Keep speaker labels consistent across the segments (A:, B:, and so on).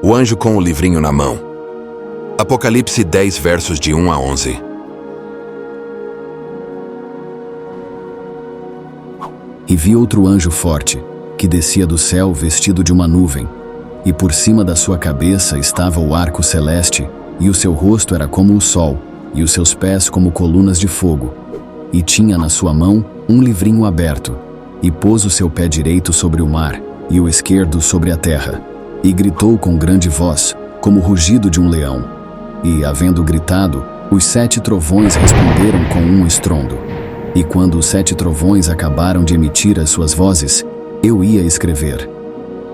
A: O anjo com o livrinho na mão. Apocalipse 10, versos de 1 a 11.
B: E vi outro anjo forte, que descia do céu vestido de uma nuvem, e por cima da sua cabeça estava o arco celeste, e o seu rosto era como o sol, e os seus pés como colunas de fogo. E tinha na sua mão um livrinho aberto, e pôs o seu pé direito sobre o mar, e o esquerdo sobre a terra, e gritou com grande voz, como o rugido de um leão. E, havendo gritado, os 7 trovões responderam com um estrondo. E quando os 7 trovões acabaram de emitir as suas vozes, eu ia escrever.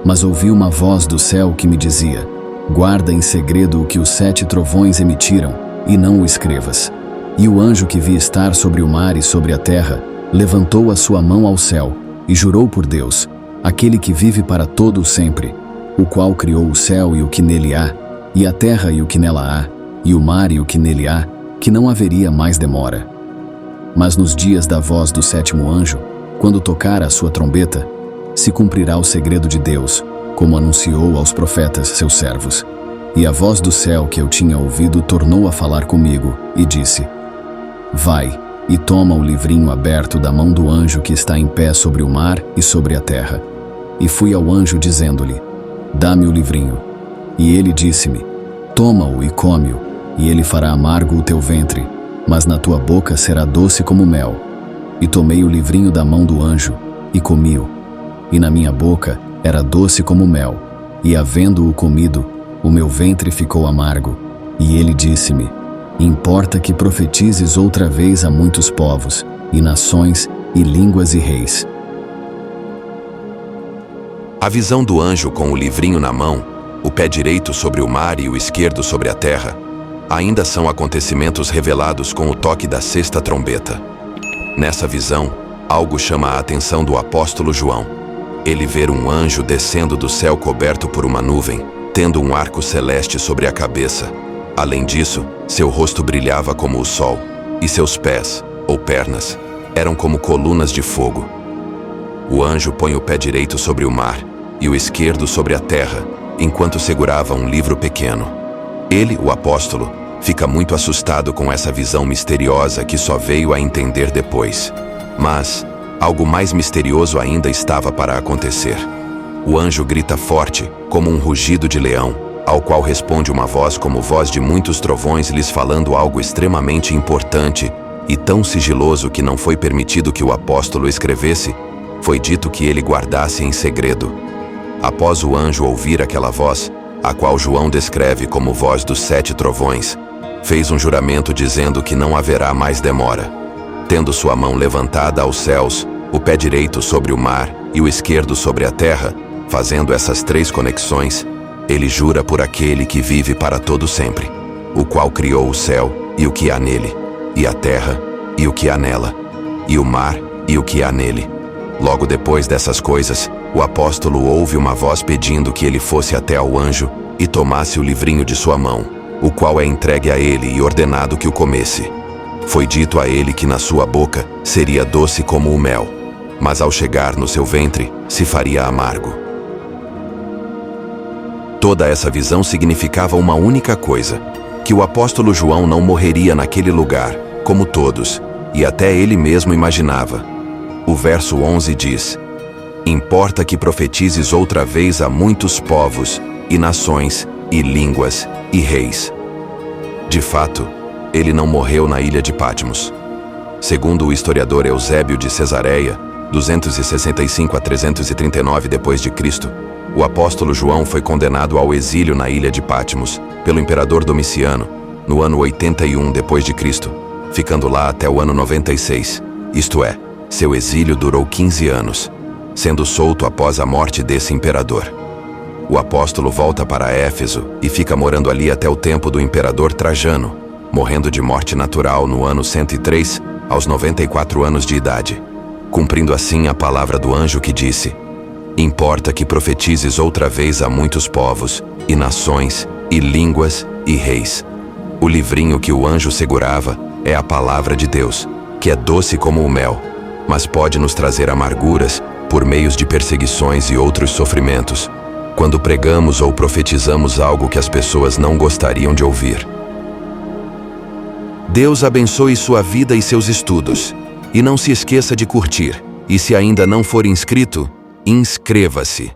B: Mas ouvi uma voz do céu que me dizia: guarda em segredo o que os 7 trovões emitiram, e não o escrevas. E o anjo que vi estar sobre o mar e sobre a terra, levantou a sua mão ao céu, e jurou por Deus, aquele que vive para todo o sempre, o qual criou o céu e o que nele há, e a terra e o que nela há, e o mar e o que nele há, que não haveria mais demora. Mas nos dias da voz do 7º anjo, quando tocar a sua trombeta, se cumprirá o segredo de Deus, como anunciou aos profetas seus servos. E a voz do céu que eu tinha ouvido tornou a falar comigo, e disse: vai, e toma o livrinho aberto da mão do anjo que está em pé sobre o mar e sobre a terra. E fui ao anjo dizendo-lhe: dá-me o livrinho. E ele disse-me: toma-o e come-o, e ele fará amargo o teu ventre, mas na tua boca será doce como mel. E tomei o livrinho da mão do anjo, e comi-o. E na minha boca era doce como mel, e havendo-o comido, o meu ventre ficou amargo. E ele disse-me: importa que profetizes outra vez a muitos povos, e nações, e línguas e reis.
A: A visão do anjo com o livrinho na mão, o pé direito sobre o mar e o esquerdo sobre a terra, ainda são acontecimentos revelados com o toque da 6ª trombeta. Nessa visão, algo chama a atenção do apóstolo João. Ele vê um anjo descendo do céu coberto por uma nuvem, tendo um arco celeste sobre a cabeça. Além disso, seu rosto brilhava como o sol, e seus pés, ou pernas, eram como colunas de fogo. O anjo põe o pé direito sobre o mar, e o esquerdo sobre a terra, enquanto segurava um livro pequeno. Ele, o apóstolo, fica muito assustado com essa visão misteriosa que só veio a entender depois. Mas algo mais misterioso ainda estava para acontecer. O anjo grita forte, como um rugido de leão, ao qual responde uma voz como voz de muitos trovões lhes falando algo extremamente importante e tão sigiloso que não foi permitido que o apóstolo escrevesse. Foi dito que ele guardasse em segredo. Após o anjo ouvir aquela voz, a qual João descreve como voz dos 7 trovões, fez um juramento dizendo que não haverá mais demora. Tendo sua mão levantada aos céus, o pé direito sobre o mar e o esquerdo sobre a terra, fazendo essas 3 conexões, ele jura por aquele que vive para todo sempre, o qual criou o céu e o que há nele, e a terra e o que há nela, e o mar e o que há nele. Logo depois dessas coisas, o apóstolo ouve uma voz pedindo que ele fosse até ao anjo e tomasse o livrinho de sua mão, o qual é entregue a ele e ordenado que o comesse. Foi dito a ele que na sua boca seria doce como o mel, mas ao chegar no seu ventre se faria amargo. Toda essa visão significava uma única coisa: que o apóstolo João não morreria naquele lugar, como todos, e até ele mesmo imaginava. O verso 11 diz: importa que profetizes outra vez a muitos povos, e nações, e línguas, e reis. De fato, ele não morreu na ilha de Patmos. Segundo o historiador Eusébio de Cesareia, 265 a 339 d.C., o apóstolo João foi condenado ao exílio na ilha de Patmos pelo imperador Domiciano, no ano 81 d.C., ficando lá até o ano 96, isto é, seu exílio durou 15 anos, sendo solto após a morte desse imperador. O apóstolo volta para Éfeso e fica morando ali até o tempo do imperador Trajano, morrendo de morte natural no ano 103, aos 94 anos de idade, cumprindo assim a palavra do anjo que disse: importa que profetizes outra vez a muitos povos, e nações, e línguas, e reis. O livrinho que o anjo segurava é a palavra de Deus, que é doce como o mel, mas pode nos trazer amarguras por meios de perseguições e outros sofrimentos. quando pregamos ou profetizamos algo que as pessoas não gostariam de ouvir. Deus abençoe sua vida e seus estudos. E não se esqueça de curtir. E se ainda não for inscrito, inscreva-se.